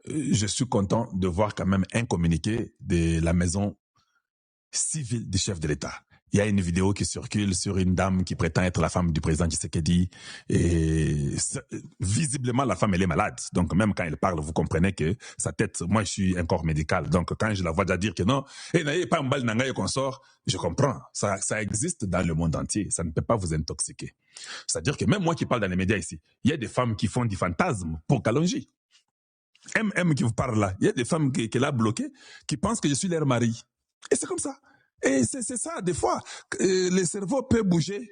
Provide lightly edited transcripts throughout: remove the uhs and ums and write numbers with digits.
je suis content de voir quand même un communiqué de la maison civile du chef de l'État. Il y a une vidéo qui circule sur une dame qui prétend être la femme du président Tshisekedi. Et visiblement, la femme, elle est malade. Donc, même quand elle parle, vous comprenez que sa tête, moi, je suis un corps médical. Donc, quand je la vois déjà dire que non, n'ayez pas un bal nanga et qu'on sort, je comprends. Ça existe dans le monde entier. Ça ne peut pas vous intoxiquer. C'est-à-dire que même moi qui parle dans les médias ici, il y a des femmes qui font du fantasme pour Kalonji. MM qui vous parle là, il y a des femmes qu'elle a bloquées qui pensent que je suis leur mari. Et c'est comme ça. Et c'est ça, des fois, le cerveau peut bouger.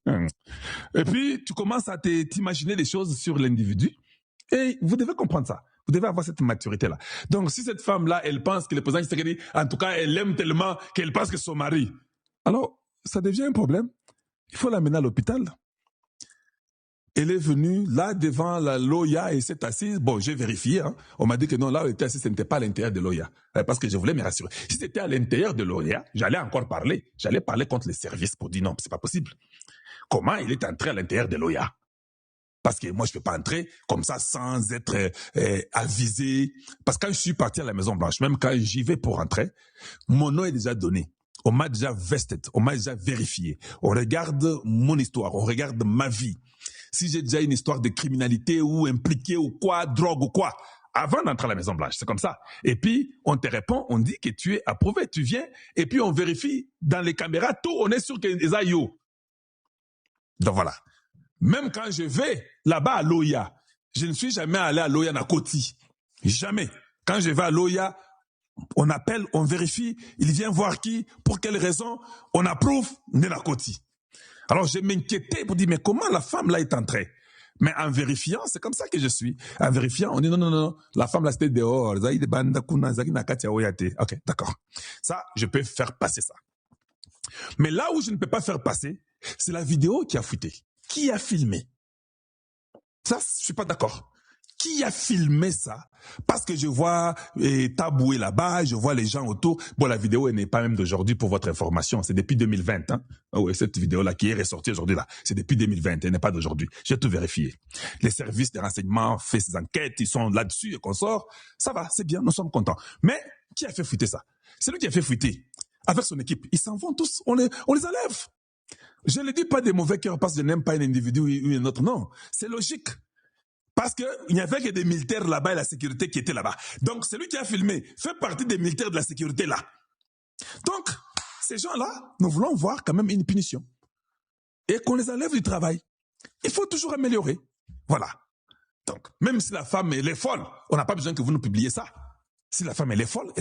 Et puis, tu commences à t'imaginer des choses sur l'individu. Et vous devez comprendre ça. Vous devez avoir cette maturité-là. Donc, si cette femme-là, elle pense que le président Tshisekedi, en tout cas, elle l'aime tellement qu'elle pense que c'est son mari, alors, ça devient un problème. Il faut l'amener à l'hôpital. Elle est venue là devant la Loya et s'est assise. Bon, j'ai vérifié. Hein. On m'a dit que non, là où elle était assise, ce n'était pas à l'intérieur de Loya. Parce que je voulais me rassurer. Si c'était à l'intérieur de Loya, j'allais encore parler. J'allais parler contre les services pour dire non, c'est pas possible. Comment il est entré à l'intérieur de Loya? Parce que moi, je ne peux pas entrer comme ça sans être avisé. Parce que quand je suis parti à la Maison Blanche, même quand j'y vais pour entrer, mon nom est déjà donné. On m'a déjà vested, on m'a déjà vérifié. On regarde mon histoire, on regarde ma vie. Si j'ai déjà une histoire de criminalité ou impliqué ou quoi, drogue ou quoi, avant d'entrer à la Maison Blanche, c'est comme ça. Et puis, on te répond, on dit que tu es approuvé, tu viens, et puis on vérifie dans les caméras, tout, on est sûr qu'il y a yo. Donc voilà. Même quand je vais là-bas à Loya, je ne suis jamais allé à Loya Nakoti. Jamais. Quand je vais à Loya, on appelle, on vérifie, il vient voir qui, pour quelle raison, on approuve, Nakoti. Alors, je m'inquiétais pour dire, mais comment la femme là est entrée? Mais en vérifiant, c'est comme ça que je suis. En vérifiant, on dit non, la femme là c'était dehors. Ok, d'accord. Ça, je peux faire passer ça. Mais là où je ne peux pas faire passer, c'est la vidéo qui a fuité. Qui a filmé? Ça, je suis pas d'accord. Qui a filmé ça? Parce que je vois Taboué là-bas, je vois les gens autour. Bon, la vidéo, elle n'est pas même d'aujourd'hui pour votre information. C'est depuis 2020. Hein? Oh, oui, cette vidéo-là qui est ressortie aujourd'hui, là, c'est depuis 2020. Elle n'est pas d'aujourd'hui. J'ai tout vérifié. Les services de renseignement font ces enquêtes, ils sont là-dessus et qu'on sort. Ça va, c'est bien, nous sommes contents. Mais qui a fait fuiter ça? C'est lui qui a fait fuiter. Avec son équipe. Ils s'en vont tous, on les enlève. Je ne dis pas des mauvais cœurs parce que je n'aime pas un individu ou un autre. Non, c'est logique. Parce qu'il n'y avait que des militaires là-bas et la sécurité qui était là-bas. Donc, celui qui a filmé fait partie des militaires de la sécurité là. Donc, ces gens-là, nous voulons voir quand même une punition. Et qu'on les enlève du travail. Il faut toujours améliorer. Voilà. Donc, même si la femme, elle est folle, on n'a pas besoin que vous nous publiez ça. Si la femme, elle est folle,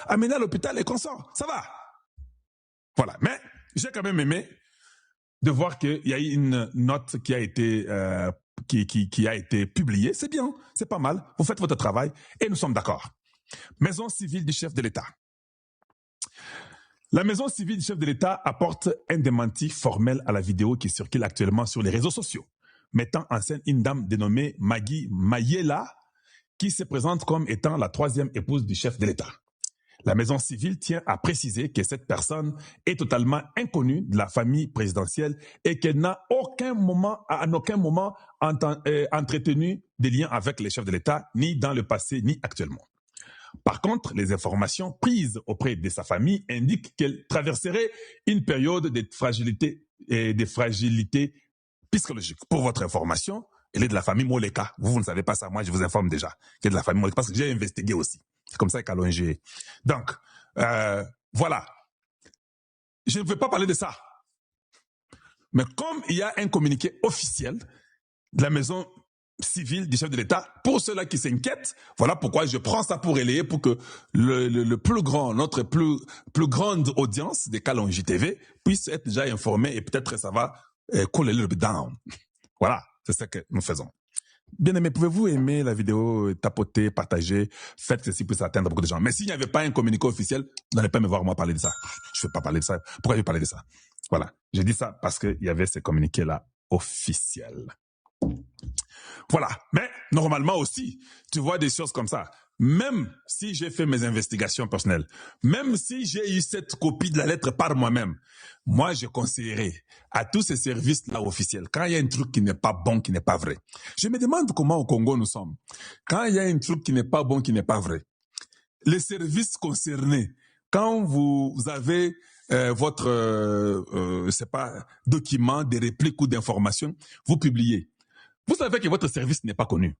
amenez à l'hôpital et qu'on sort. Ça va. Voilà. Mais, j'ai quand même aimé de voir qu'il y a une note qui a été qui a été publiée. C'est bien, c'est pas mal. Vous faites votre travail et nous sommes d'accord. Maison civile du chef de l'État. La maison civile du chef de l'État apporte un démenti formel à la vidéo qui circule actuellement sur les réseaux sociaux, mettant en scène une dame dénommée Maggie Mayela qui se présente comme étant la troisième épouse du chef de l'État. La maison civile tient à préciser que cette personne est totalement inconnue de la famille présidentielle et qu'elle n'a en aucun moment entretenu des liens avec les chefs de l'État, ni dans le passé, ni actuellement. Par contre, les informations prises auprès de sa famille indiquent qu'elle traverserait une période de fragilité psychologique. Pour votre information, elle est de la famille Moleka. Vous ne savez pas ça, moi je vous informe déjà qu'elle est de la famille Moleka parce que j'ai investigué aussi. C'est comme ça qu'elle a ingéré. Donc, voilà. Je ne veux pas parler de ça. Mais comme il y a un communiqué officiel de la maison civile du chef de l'État, pour ceux-là qui s'inquiètent, voilà pourquoi je prends ça pour relayer, pour que notre plus grande audience des Kalonji TV puisse être déjà informée et peut-être ça va coller le down. Voilà, c'est ce que nous faisons. Bien aimé, pouvez-vous aimer la vidéo, tapoter, partager, faites ceci pour atteindre beaucoup de gens. Mais s'il n'y avait pas un communiqué officiel, vous n'allez pas me voir moi parler de ça. Je ne veux pas parler de ça. Pourquoi je vais parler de ça? Voilà. J'ai dit ça parce qu'il y avait ce communiqué-là officiel. Voilà. Mais normalement aussi, tu vois des choses comme ça. Même si j'ai fait mes investigations personnelles, même si j'ai eu cette copie de la lettre par moi-même, moi, je conseillerais à tous ces services-là officiels, quand il y a un truc qui n'est pas bon, qui n'est pas vrai. Je me demande comment au Congo nous sommes. Quand il y a un truc qui n'est pas bon, qui n'est pas vrai, les services concernés, quand vous avez votre, c'est pas, document, des répliques ou d'informations, vous publiez. Vous savez que votre service n'est pas connu.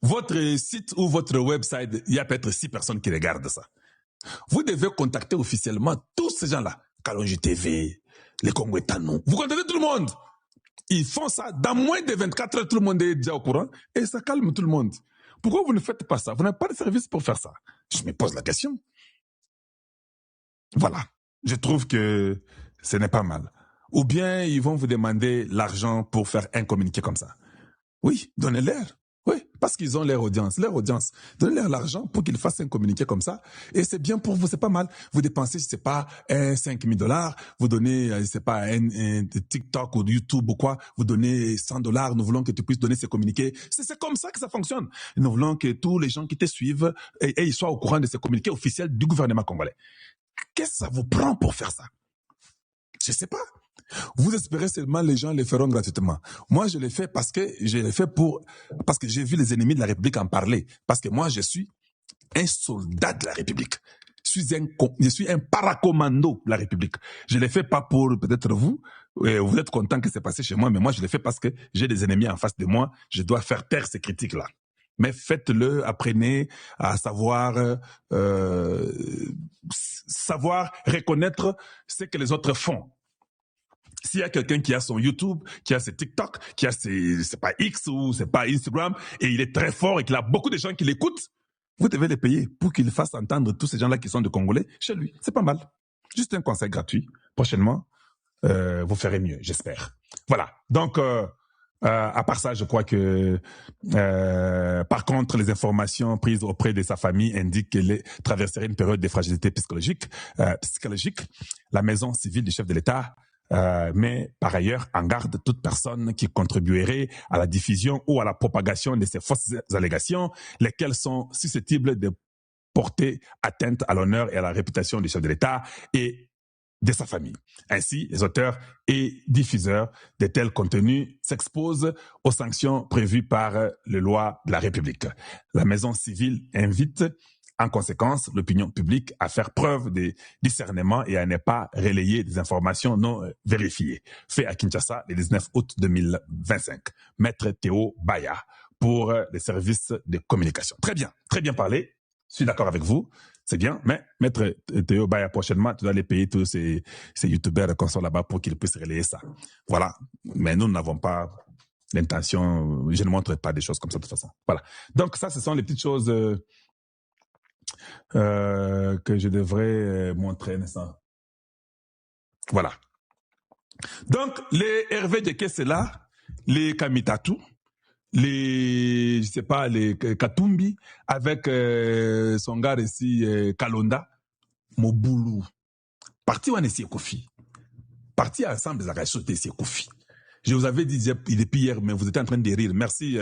Votre site ou votre website, il y a peut-être 6 personnes qui regardent ça. Vous devez contacter officiellement tous ces gens-là. Kalonji TV, les Congouetanou. Vous contactez tout le monde. Ils font ça. Dans moins de 24 heures, tout le monde est déjà au courant et ça calme tout le monde. Pourquoi vous ne faites pas ça? Vous n'avez pas de service pour faire ça. Je me pose la question. Voilà. Je trouve que ce n'est pas mal. Ou bien ils vont vous demander l'argent pour faire un communiqué comme ça. Oui, donnez-leur. Oui, parce qu'ils ont leur audience. Donnez-leur l'argent pour qu'ils fassent un communiqué comme ça. Et c'est bien pour vous, c'est pas mal. Vous dépensez, je sais pas, 5 000 $, vous donnez, je sais pas, un TikTok ou YouTube ou quoi, vous donnez 100 $, nous voulons que tu puisses donner ces communiqués. C'est comme ça que ça fonctionne. Nous voulons que tous les gens qui te suivent et ils soient au courant de ces communiqués officiels du gouvernement congolais. Qu'est-ce que ça vous prend pour faire ça? Je sais pas. Vous espérez seulement les gens les feront gratuitement. Moi, je l'ai fait parce que j'ai vu les ennemis de la République en parler. Parce que moi, je suis un soldat de la République. Je suis un paracommando de la République. Je l'ai fait pas pour peut-être vous. Vous êtes content que c'est passé chez moi, mais moi, je l'ai fait parce que j'ai des ennemis en face de moi. Je dois faire taire ces critiques-là. Mais faites-le, apprenez à savoir reconnaître ce que les autres font. S'il y a quelqu'un qui a son YouTube, qui a ses TikTok, qui a c'est pas X ou c'est pas Instagram, et il est très fort et qu'il a beaucoup de gens qui l'écoutent, vous devez les payer pour qu'il fasse entendre tous ces gens-là qui sont de Congolais chez lui. C'est pas mal. Juste un conseil gratuit. Prochainement, vous ferez mieux, j'espère. Voilà. Donc, à part ça, je crois que, par contre, les informations prises auprès de sa famille indiquent qu'elle traverserait une période de fragilité psychologique. La maison civile du chef de l'État mais par ailleurs en garde toute personne qui contribuerait à la diffusion ou à la propagation de ces fausses allégations, lesquelles sont susceptibles de porter atteinte à l'honneur et à la réputation du chef de l'État et de sa famille. Ainsi, les auteurs et diffuseurs de tels contenus s'exposent aux sanctions prévues par les lois de la République. La maison civile invite en conséquence l'opinion publique à faire preuve de discernement et à ne pas relayer des informations non vérifiées. Fait à Kinshasa le 19 août 2025. Maître Théo Baya pour les services de communication. Très bien parlé. Je suis d'accord avec vous. C'est bien, mais Maître Théo Baya, prochainement, tu dois aller payer tous ces youtubeurs qu'on sont là-bas pour qu'ils puissent relayer ça. Voilà. Mais nous n'avons pas l'intention, je ne montre pas des choses comme ça de toute façon. Voilà. Donc ça, ce sont les petites choses que je devrais montrer, n'est-ce pas? Voilà. Donc, les Hervé de Kessela, les Kamitatu, les, je sais pas, les Katumbi, avec son gars ici, Kalonda, Moboulou. Parti où on est Kofi. Parti ensemble, les sauté Kofi. Je vous avais dit depuis hier, mais vous étiez en train de rire. Merci,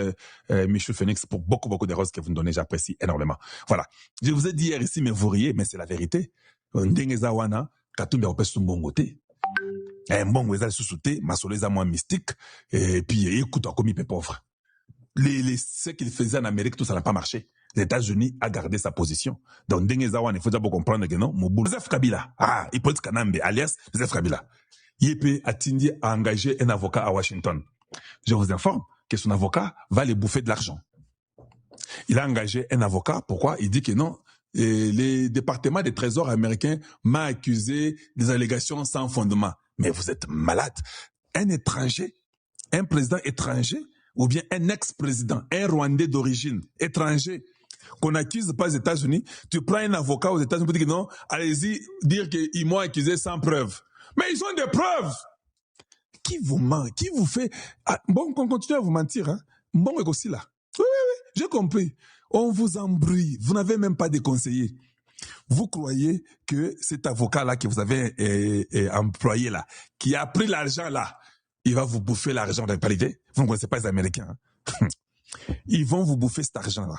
Michel Phoenix, pour beaucoup de roses que vous nous donnez. J'apprécie énormément. Voilà. Je vous ai dit hier ici, mais vous riez, mais c'est la vérité. Ndengezawana, Katumbi a son bon côté. Un bon wezal sous-souté, Masoleza moins mystique, et puis écoute, comme il est pauvre. Ce qu'il faisait en Amérique, tout ça n'a pas marché. Les États-Unis a gardé sa position. Donc, Ndengezawana, il faut d'abord comprendre que non, Mobutu. Joseph Kabila, Hippolyte Kanambe, alias Joseph Kabila. Yépe Atindi a engagé un avocat à Washington. Je vous informe que son avocat va les bouffer de l'argent. Il a engagé un avocat. Pourquoi? Il dit que non, les départements des trésors américains m'a accusé des allégations sans fondement. Mais vous êtes malade. Un étranger, un président étranger, ou bien un ex-président, un Rwandais d'origine étranger, qu'on accuse pas aux États-Unis, tu prends un avocat aux États-Unis pour dire que non, allez-y dire qu'ils m'ont accusé sans preuve. Mais ils ont des preuves. Qui vous ment? Qui vous fait... bon, qu'on continue à vous mentir. Hein? Bon, aussi là. Oui, j'ai compris. On vous embrouille. Vous n'avez même pas de conseiller. Vous croyez que cet avocat-là que vous avez employé là, qui a pris l'argent là, il va vous bouffer l'argent de la parité. Vous ne connaissez pas les Américains. Hein? Ils vont vous bouffer cet argent-là.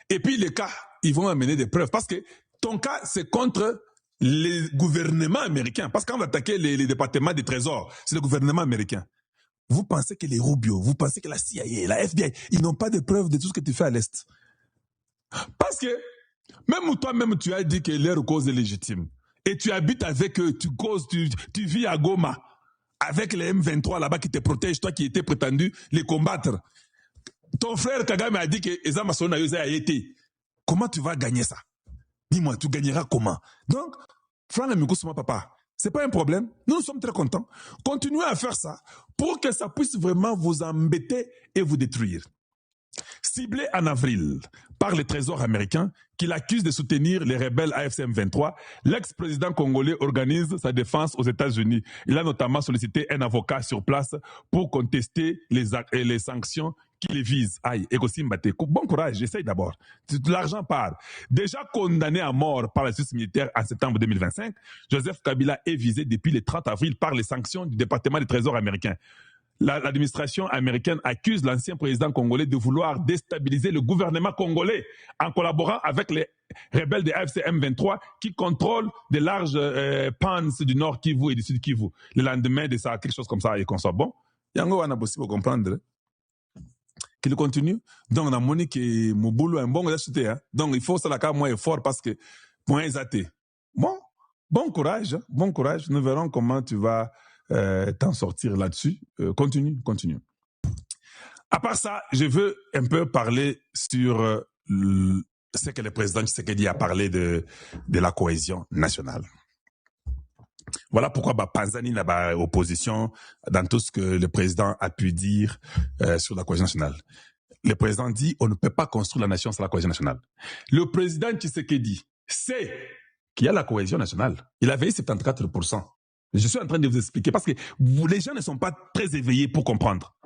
Et puis les cas, ils vont amener des preuves. Parce que ton cas, c'est contre les gouvernements américains. Parce qu'on va attaquer les départements des trésors, c'est le gouvernement américain. Vous pensez que les Rubio, vous pensez que la CIA, la FBI, ils n'ont pas de preuves de tout ce que tu fais à l'Est. Parce que même toi-même, tu as dit que leur cause est légitime. Et tu habites avec eux, tu vis à Goma, avec les M23 là-bas qui te protègent, toi qui étais prétendu les combattre. Ton frère Kagame a dit que Eza Masona Yoze a été. Comment tu vas gagner ça? Dis-moi, tu gagneras comment? Donc, Franck Amikousuma papa, c'est pas un problème. Nous sommes très contents. Continuez à faire ça pour que ça puisse vraiment vous embêter et vous détruire. Ciblé en avril par le Trésor américain qui l'accuse de soutenir les rebelles AFC M23, l'ex-président congolais organise sa défense aux États-Unis. Il a notamment sollicité un avocat sur place pour contester les sanctions qui les visent. Aïe, bon courage, essaye d'abord. L'argent part. Déjà condamné à mort par la justice militaire en septembre 2025, Joseph Kabila est visé depuis le 30 avril par les sanctions du département du Trésor américain. L'administration américaine accuse l'ancien président congolais de vouloir déstabiliser le gouvernement congolais en collaborant avec les rebelles de AFC M23 qui contrôlent des larges pans du nord Kivu et du sud Kivu. Le lendemain de ça, quelque chose comme ça, et qu'on soit bon. Yango, on a possible de comprendre qu'il continue. Donc, on a montré que mon boulot est un bon résultat. Hein? Donc, il faut ça la moins effort parce que point exaté. Bon courage. Bon courage. Nous verrons comment tu vas t'en sortir là-dessus. Continue. À part ça, je veux un peu parler sur ce que le président Tshisekedi a parlé de la cohésion nationale. Voilà pourquoi Panzani n'a opposition dans tout ce que le président a pu dire sur la cohésion nationale. Le président dit on ne peut pas construire la nation sans la cohésion nationale. Le président Tshisekedi sait qu'il y a la cohésion nationale. Il avait eu 74%. Je suis en train de vous expliquer parce que les gens ne sont pas très éveillés pour comprendre.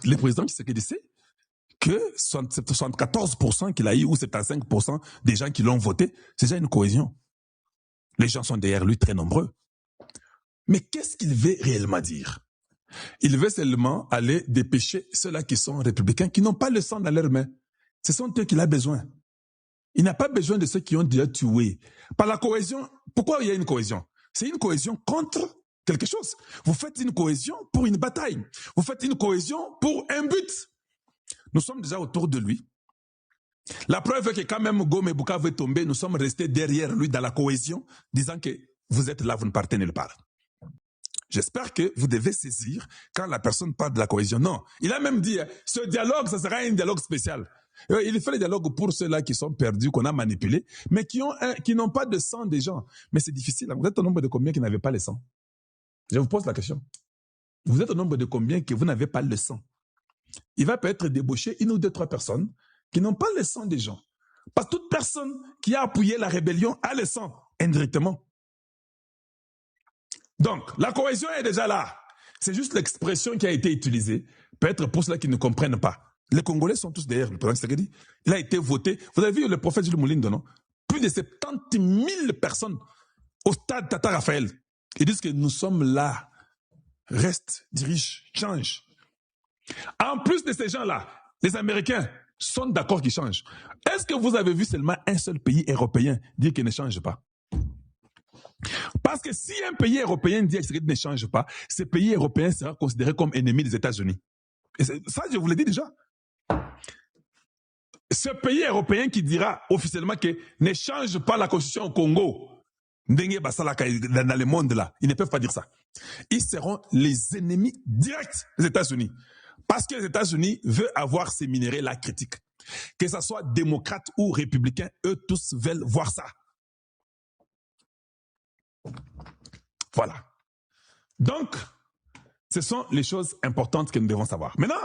Le président Tshisekedi sait que 74% qu'il a eu ou 75% des gens qui l'ont voté, c'est déjà une cohésion. Les gens sont derrière lui très nombreux. Mais qu'est-ce qu'il veut réellement dire? Il veut seulement aller dépêcher ceux-là qui sont républicains, qui n'ont pas le sang dans leurs mains. Ce sont eux qu'il a besoin. Il n'a pas besoin de ceux qui ont déjà tué. Par la cohésion, pourquoi il y a une cohésion? C'est une cohésion contre quelque chose. Vous faites une cohésion pour une bataille. Vous faites une cohésion pour un but. Nous sommes déjà autour de lui. La preuve est que quand même Goma et Bukavu est tombé, nous sommes restés derrière lui dans la cohésion, disant que vous êtes là, vous ne partez nulle part. J'espère que vous devez saisir quand la personne parle de la cohésion. Non, il a même dit, ce dialogue, ça sera un dialogue spécial. Il fait le dialogue pour ceux-là qui sont perdus, qu'on a manipulés, mais qui n'ont pas de sang des gens. Mais c'est difficile. Vous êtes au nombre de combien qui n'avaient pas le sang? Je vous pose la question. Vous êtes au nombre de combien que vous n'avez pas le sang? Il va peut-être débaucher une ou deux, trois personnes qui n'ont pas le sang des gens. Parce que toute personne qui a appuyé la rébellion a le sang, indirectement. Donc, la cohésion est déjà là. C'est juste l'expression qui a été utilisée, peut-être pour ceux qui ne comprennent pas. Les Congolais sont tous derrière le président Tshisekedi. Il a été voté. Vous avez vu le prophète Jules Moulindo, non? Plus de 70 000 personnes au stade Tata Raphaël. Ils disent que nous sommes là. Reste, dirige, change. En plus de ces gens-là, les Américains sont d'accord qu'ils changent. Est-ce que vous avez vu seulement un seul pays européen dire qu'il ne change pas? Parce que si un pays européen dit qu'il ne change pas, ce pays européen sera considéré comme ennemi des États-Unis. Et ça, je vous l'ai dit déjà. Ce pays européen qui dira officiellement que ne change pas la constitution au Congo, dans le monde là, ils ne peuvent pas dire ça. Ils seront les ennemis directs des États-Unis. Parce que les États-Unis veulent avoir ces minéraux-là critiques. Que ce soit démocrates ou républicains, eux tous veulent voir ça. Voilà. Donc, ce sont les choses importantes que nous devons savoir. Maintenant,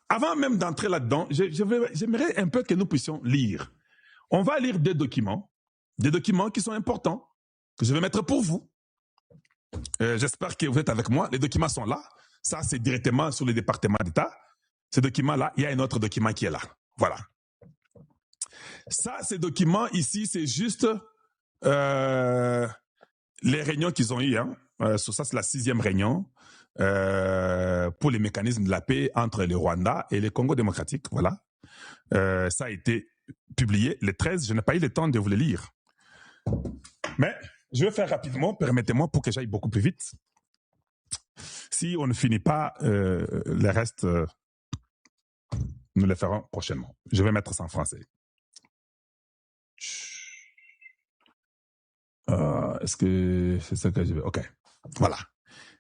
avant même d'entrer là-dedans, j'aimerais un peu que nous puissions lire. On va lire des documents qui sont importants, que je vais mettre pour vous. J'espère que vous êtes avec moi. Les documents sont là. Ça, c'est directement sur le département d'État. Ce document-là, il y a un autre document qui est là. Voilà. Ça, ces documents ici, c'est juste les réunions qu'ils ont eues. Hein. Ça, c'est la 6e réunion. pour les mécanismes de la paix entre le Rwanda et le Congo démocratique. Voilà. Ça a été publié le 13. Je n'ai pas eu le temps de vous le lire. Mais je vais faire rapidement, permettez-moi, pour que j'aille beaucoup plus vite. Si on ne finit pas, le reste, nous le ferons prochainement. Je vais mettre ça en français. Est-ce que c'est ça que je veux? OK. Voilà.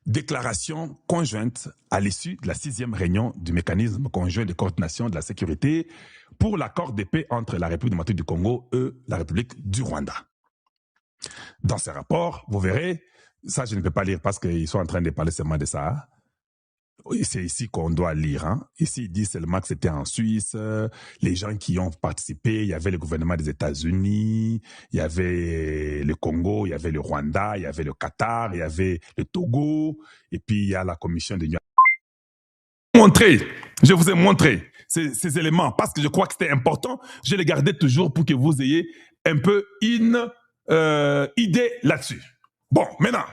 Déclaration conjointe à l'issue de la 6e réunion du mécanisme conjoint de coordination de la sécurité pour l'accord de paix entre la République démocratique du Congo et la République du Rwanda. Dans ce rapport, vous verrez, ça je ne peux pas lire parce qu'ils sont en train de parler seulement de ça. C'est ici qu'on doit lire. Hein. Ici, il dit seulement que c'était en Suisse. Les gens qui ont participé, il y avait le gouvernement des États-Unis, il y avait le Congo, il y avait le Rwanda, il y avait le Qatar, il y avait le Togo, et puis il y a la commission de... Je vous ai montré ces éléments parce que je crois que c'était important. Je les gardais toujours pour que vous ayez un peu une idée là-dessus. Bon, maintenant,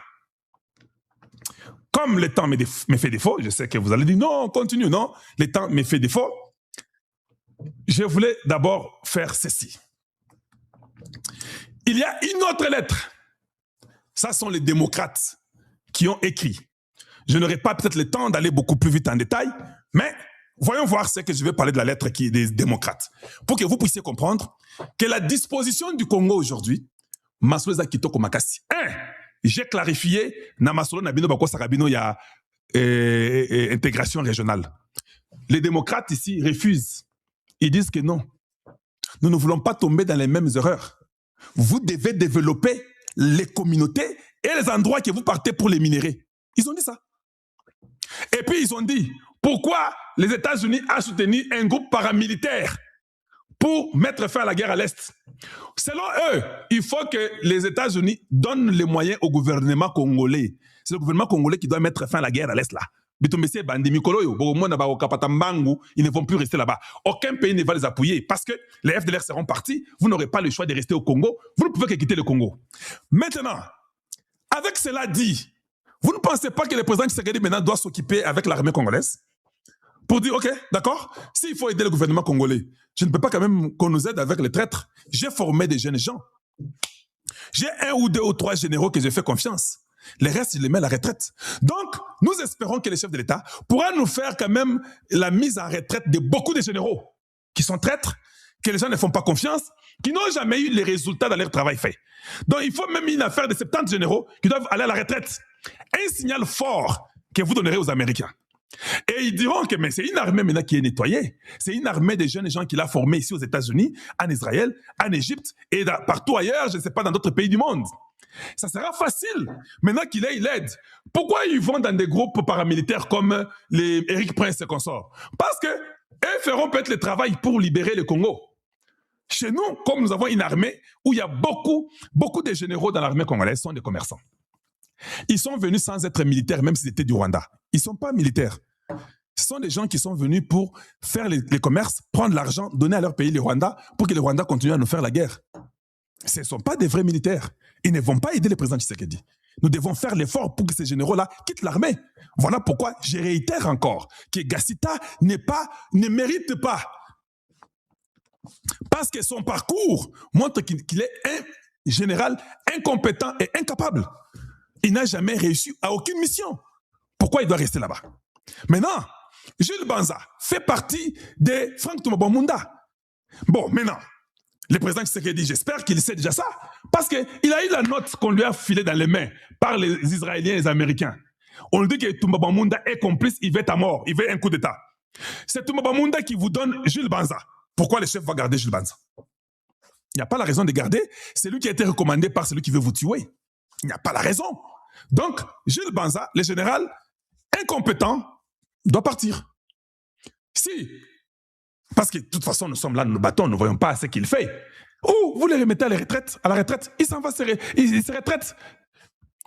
comme le temps me fait défaut, je sais que vous allez dire non, continue, non, le temps me fait défaut. Je voulais d'abord faire ceci. Il y a une autre lettre. Ça sont les démocrates qui ont écrit. Je n'aurai pas peut-être le temps d'aller beaucoup plus vite en détail, mais voyons voir ce que je vais parler de la lettre qui est des démocrates. Pour que vous puissiez comprendre que la disposition du Congo aujourd'hui, Masolo Kitoko Makasi. J'ai clarifié, na Masolo Nabino Bako Sarabino, il y a intégration régionale. Les démocrates ici refusent. Ils disent que non. Nous ne voulons pas tomber dans les mêmes erreurs. Vous devez développer les communautés et les endroits que vous partez pour les minerais. Ils ont dit ça. Et puis ils ont dit, pourquoi les États-Unis ont soutenu un groupe paramilitaire pour mettre fin à la guerre à l'Est? Selon eux, il faut que les États-Unis donnent les moyens au gouvernement congolais. C'est le gouvernement congolais qui doit mettre fin à la guerre à l'Est là. Ils ne vont plus rester là-bas. Aucun pays ne va les appuyer parce que les FDLR seront partis. Vous n'aurez pas le choix de rester au Congo. Vous ne pouvez que quitter le Congo. Maintenant, avec cela dit, vous ne pensez pas que le président Tshisekedi maintenant doit s'occuper avec l'armée congolaise pour dire, OK, d'accord, s'il faut aider le gouvernement congolais, je ne peux pas quand même qu'on nous aide avec les traîtres. J'ai formé des jeunes gens. J'ai 1 ou 2 ou 3 généraux que j'ai fait confiance. Les restes, je les mets à la retraite. Donc, nous espérons que le chef de l'État pourra nous faire quand même la mise en retraite de beaucoup de généraux qui sont traîtres, que les gens ne font pas confiance, qui n'ont jamais eu les résultats dans leur travail fait. Donc, il faut même une affaire de 70 généraux qui doivent aller à la retraite. Un signal fort que vous donnerez aux Américains. Et ils diront que mais c'est une armée maintenant qui est nettoyée. C'est une armée de jeunes gens qu'il a formés ici aux États-Unis, en Israël, en Égypte et partout ailleurs, je ne sais pas, dans d'autres pays du monde. Ça sera facile. Maintenant qu'il est, il aide. Pourquoi ils vont dans des groupes paramilitaires comme les Éric Prince et consorts? Parce que eux feront peut-être le travail pour libérer le Congo. Chez nous, comme nous avons une armée où il y a beaucoup de généraux dans l'armée congolaise sont des commerçants. Ils sont venus sans être militaires, même s'ils étaient du Rwanda. Ils ne sont pas militaires. Ce sont des gens qui sont venus pour faire les commerces, prendre l'argent, donner à leur pays, le Rwanda, pour que le Rwanda continue à nous faire la guerre. Ce ne sont pas des vrais militaires. Ils ne vont pas aider le président Tshisekedi. Nous devons faire l'effort pour que ces généraux-là quittent l'armée. Voilà pourquoi je réitère encore que Gassita ne mérite pas. Parce que son parcours montre qu'il est un général incompétent et incapable. Il n'a jamais réussi à aucune mission. Pourquoi il doit rester là-bas? Maintenant, Jules Banza fait partie de Frank Toumabamunda. Bon, maintenant, le président Tshisekedi, j'espère qu'il sait déjà ça, parce qu'il a eu la note qu'on lui a filée dans les mains par les Israéliens et les Américains. On lui dit que Toumabamunda est complice, il veut à mort, il veut un coup d'État. C'est Toumabamunda qui vous donne Jules Banza. Pourquoi le chef va garder Jules Banza? Il n'y a pas la raison de garder. C'est lui qui a été recommandé par celui qui veut vous tuer. Il n'y a pas la raison. Donc, Jules Banza, le général incompétent, doit partir. Si, parce que de toute façon, nous sommes là, nous nous battons, nous ne voyons pas ce qu'il fait. Ou vous les remettez à la retraite, il s'en va, il se retraite.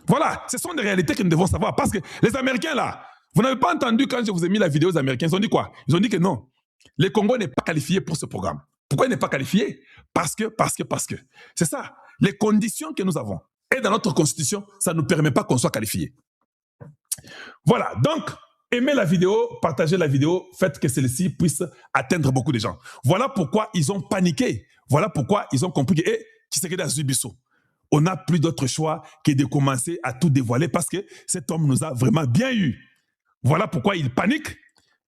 Voilà, ce sont des réalités que nous devons savoir. Parce que les Américains, là, vous n'avez pas entendu quand je vous ai mis la vidéo aux Américains, ils ont dit quoi? Ils ont dit que non, le Congo n'est pas qualifié pour ce programme. Pourquoi il n'est pas qualifié? Parce que. C'est ça, les conditions que nous avons. Et dans notre constitution, ça ne nous permet pas qu'on soit qualifié. Voilà, donc, aimez la vidéo, partagez la vidéo, faites que celle-ci puisse atteindre beaucoup de gens. Voilà pourquoi ils ont paniqué. Voilà pourquoi ils ont compris que Tshisekedi a Zubiso. On n'a plus d'autre choix que de commencer à tout dévoiler parce que cet homme nous a vraiment bien eu. Voilà pourquoi ils paniquent,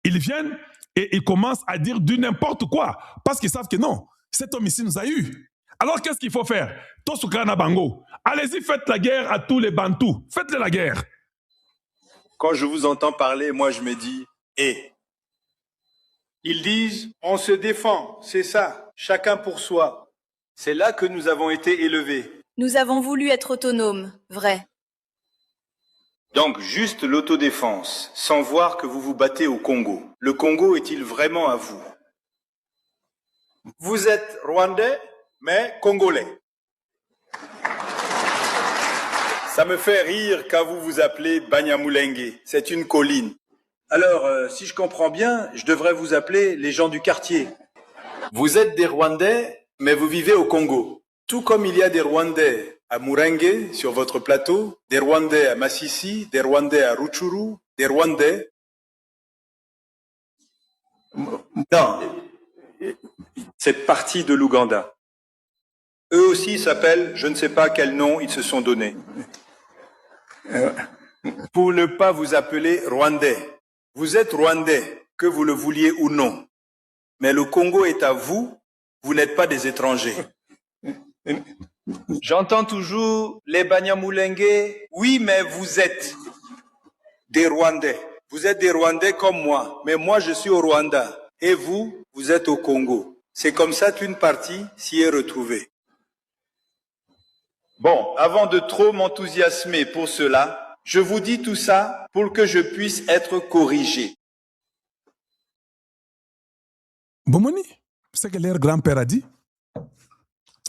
ils viennent et ils commencent à dire du n'importe quoi parce qu'ils savent que non, cet homme ici nous a eu. Alors qu'est-ce qu'il faut faire? Tosukana Bango, allez-y, faites la guerre à tous les Bantous, faites-le la guerre. Quand je vous entends parler, moi je me dis « et ». Ils disent « on se défend », c'est ça, chacun pour soi. C'est là que nous avons été élevés. Nous avons voulu être autonomes, vrai. Donc juste l'autodéfense, sans voir que vous vous battez au Congo. Le Congo est-il vraiment à vous? Vous êtes Rwandais, mais Congolais. Ça me fait rire quand vous vous appelez Banyamulenge. C'est une colline. Alors, si je comprends bien, je devrais vous appeler les gens du quartier. Vous êtes des Rwandais, mais vous vivez au Congo. Tout comme il y a des Rwandais à Murenge, sur votre plateau, des Rwandais à Masisi, des Rwandais à Rutshuru, des Rwandais... Non, c'est partie de l'Ouganda. Eux aussi s'appellent, je ne sais pas quel nom ils se sont donnés. Pour ne pas vous appeler Rwandais. Vous êtes Rwandais, que vous le vouliez ou non. Mais le Congo est à vous, vous n'êtes pas des étrangers. J'entends toujours les Banyamulenge. Oui, mais vous êtes des Rwandais. Vous êtes des Rwandais comme moi, mais moi je suis au Rwanda. Et vous, vous êtes au Congo. C'est comme ça qu'une partie s'y est retrouvée. Bon, avant de trop m'enthousiasmer pour cela, je vous dis tout ça pour que je puisse être corrigé. Bomoni, c'est ce que leur grand-père a dit.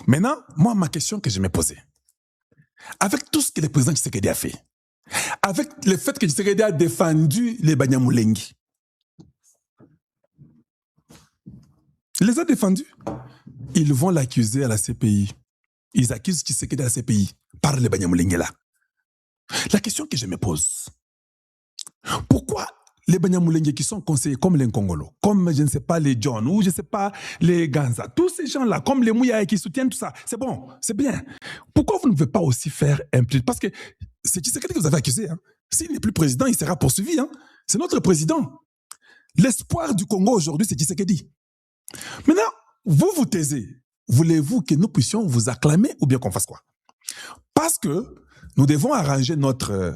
Maintenant, moi, ma question que je me posais, avec tout ce que le président Tshisekedi a fait, avec le fait que Tshisekedi a défendu les Banyamulenge, il les a défendus. Ils vont l'accuser à la CPI. Ils accusent Tshisekedi à la CPI par les Banyamulenge là. La question que je me pose, pourquoi les Banyamulenge qui sont conseillés comme les Congolo, comme je ne sais pas les John ou je ne sais pas les Ganza, tous ces gens-là, comme les Mouya qui soutiennent tout ça, c'est bon, c'est bien. Pourquoi vous ne pouvez pas aussi faire un plus? Parce que c'est Tshisekedi que vous avez accusé. Hein. S'il n'est plus président, il sera poursuivi. Hein. C'est notre président. L'espoir du Congo aujourd'hui, c'est Tshisekedi. Maintenant, vous vous taisez. Voulez-vous que nous puissions vous acclamer ou bien qu'on fasse quoi? Parce que nous devons arranger notre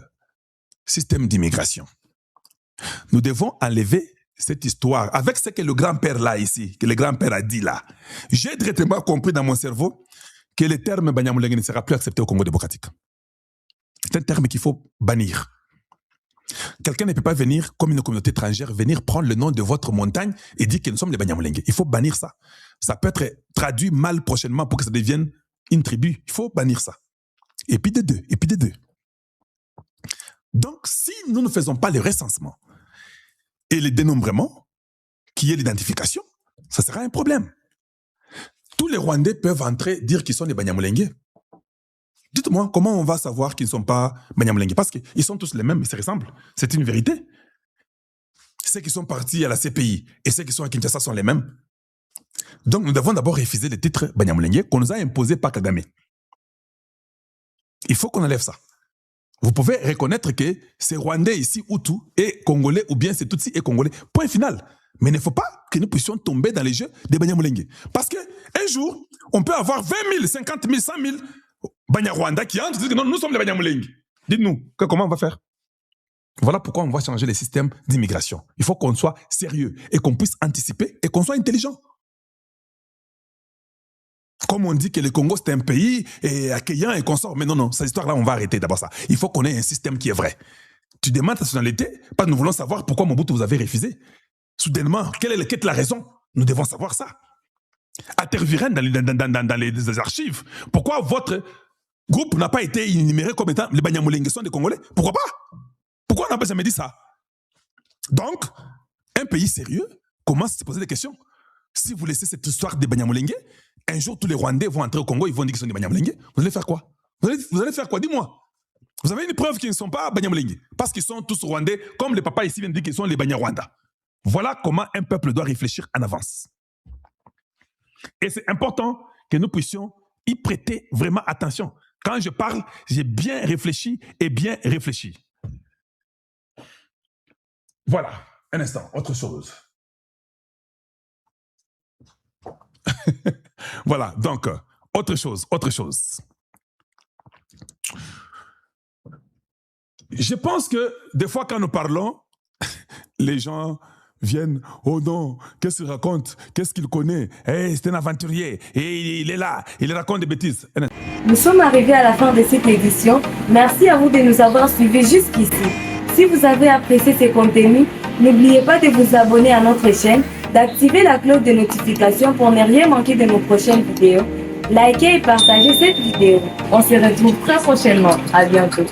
système d'immigration. Nous devons enlever cette histoire avec ce que le grand-père là ici, que le grand-père a dit là. J'ai directement compris dans mon cerveau que le terme Banyamulenge ne sera plus accepté au Congo démocratique. C'est un terme qu'il faut bannir. Quelqu'un ne peut pas venir, comme une communauté étrangère, venir prendre le nom de votre montagne et dire que nous sommes les Banyamulenge. Il faut bannir ça. Ça peut être traduit mal prochainement pour que ça devienne une tribu. Il faut bannir ça. Et puis des deux. Donc, si nous ne faisons pas le recensement et le dénombrement, qui est l'identification, ça sera un problème. Tous les Rwandais peuvent entrer, dire qu'ils sont des Banyamulenge. Dites-moi, comment on va savoir qu'ils ne sont pas Banyamulenge? Parce qu'ils sont tous les mêmes, ils se ressemblent. C'est une vérité. Ceux qui sont partis à la CPI et ceux qui sont à Kinshasa sont les mêmes. Donc, nous devons d'abord refuser le titre Banyamulenge qu'on nous a imposé par Kagame. Il faut qu'on enlève ça. Vous pouvez reconnaître que c'est Rwandais ici, Hutu, et Congolais, ou bien c'est Tutsi et Congolais. Point final. Mais il ne faut pas que nous puissions tomber dans les jeux des Banyamulenge. Parce qu'un jour, on peut avoir 20 000, 50 000, 100 000 Banyarwanda qui entrent et disent que non, nous sommes les Banyamulenge. Dites-nous, comment on va faire? Voilà pourquoi on va changer les systèmes d'immigration. Il faut qu'on soit sérieux et qu'on puisse anticiper et qu'on soit intelligent. Comme on dit que le Congo, c'est un pays accueillant et qu'on sort. Mais non, cette histoire-là, on va arrêter d'abord ça. Il faut qu'on ait un système qui est vrai. Tu demandes ta nationalité, pas nous voulons savoir pourquoi Mobutu vous avez refusé. Soudainement, quelle est la raison? Nous devons savoir ça. Intervirent dans les archives. Pourquoi votre groupe n'a pas été énuméré comme étant les Banyamulenge sont des Congolais? Pourquoi pas? Pourquoi on n'a pas jamais dit ça? Donc, un pays sérieux commence à se poser des questions. Si vous laissez cette histoire des Banyamulenge, un jour tous les Rwandais vont entrer au Congo, ils vont dire qu'ils sont des Banyamulenge. Vous allez faire quoi? Vous allez faire quoi? Dis-moi. Vous avez une preuve qu'ils ne sont pas Banyamulenge. Parce qu'ils sont tous rwandais, comme les papas ici viennent dire qu'ils sont les Banyarwanda. Voilà comment un peuple doit réfléchir en avance. Et c'est important que nous puissions y prêter vraiment attention. Quand je parle, j'ai bien réfléchi et bien réfléchi. Voilà, un instant, autre chose. Voilà, donc, autre chose. Je pense que des fois quand nous parlons, les gens viennent, oh non, qu'est-ce qu'il raconte, qu'est-ce qu'il connaît, hey, c'est un aventurier, et il est là, il raconte des bêtises. Nous sommes arrivés à la fin de cette édition. Merci à vous de nous avoir suivis jusqu'ici. Si vous avez apprécié ces contenus, n'oubliez pas de vous abonner à notre chaîne, d'activer la cloche de notification pour ne rien manquer de nos prochaines vidéos. Likez et partagez cette vidéo. On se retrouve très prochainement. À bientôt.